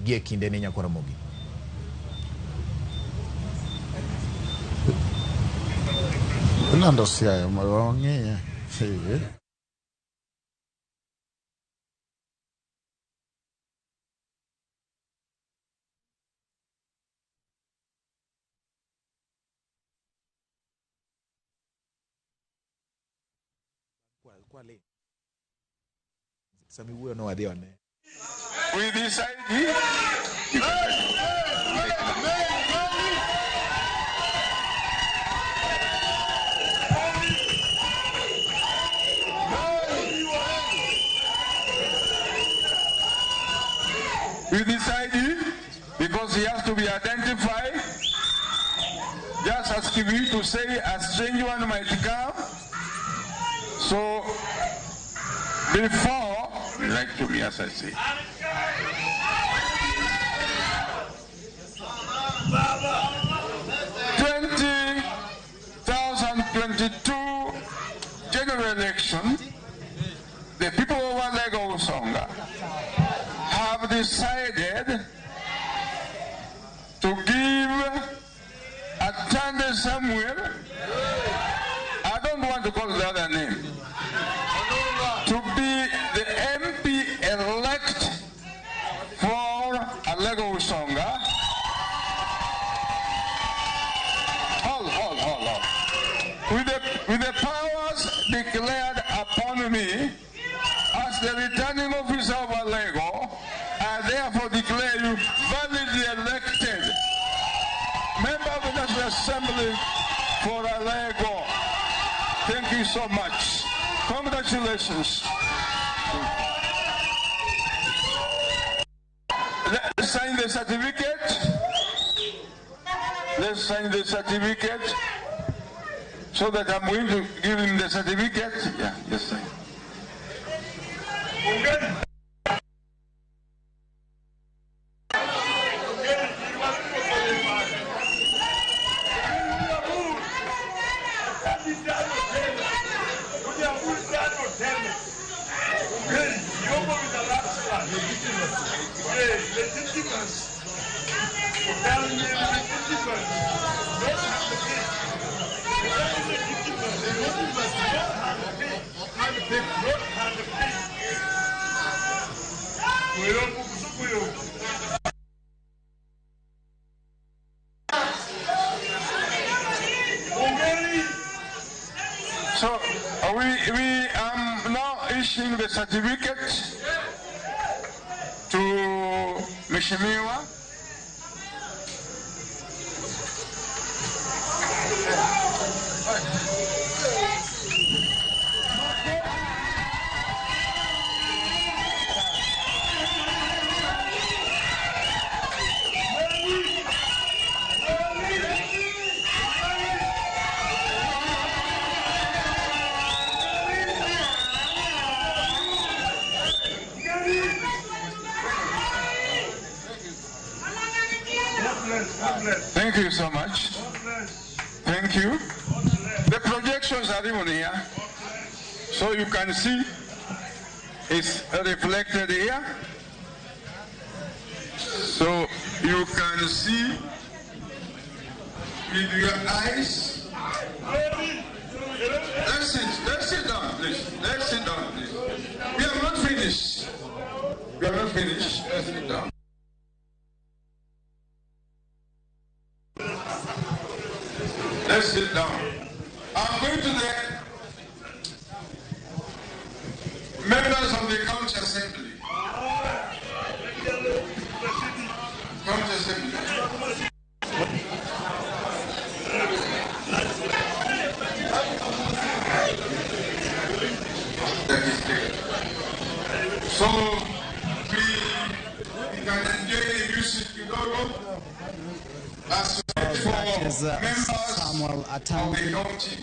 gie kinde ne nyako Ramogi. Nando siya mawangi. Sige. Kwale. Sami huyo no wadhi wane. We decide because he has to be identified. Just ask me to say a strange one might come. So before, like to me as I say. 2022 general election, the people of Alego Usonga have decided to give Atandi Samuel, I don't want to call the other name, to be the MP elect for Alego Usonga. Hold. With the powers declared upon me as the returning officer of Alego, I therefore declare you validly elected member of the National Assembly for Alego. Thank you so much. Congratulations. Let's sign the certificate. Let's sign the certificate so that I'm going to give him the certificate. Yeah, just sign. So we now issuing the certificate to Mheshimiwa. Thank you so much. Thank you. The projections are even here, so you can see it's reflected here. So you can see with your eyes. Let's sit down, please. Let's sit down, please. We are not finished. Let's sit down. Let's sit down. I'm going to the members of the County Assembly. County Assembly. So we can enjoy the music as for members Atandi. of the county.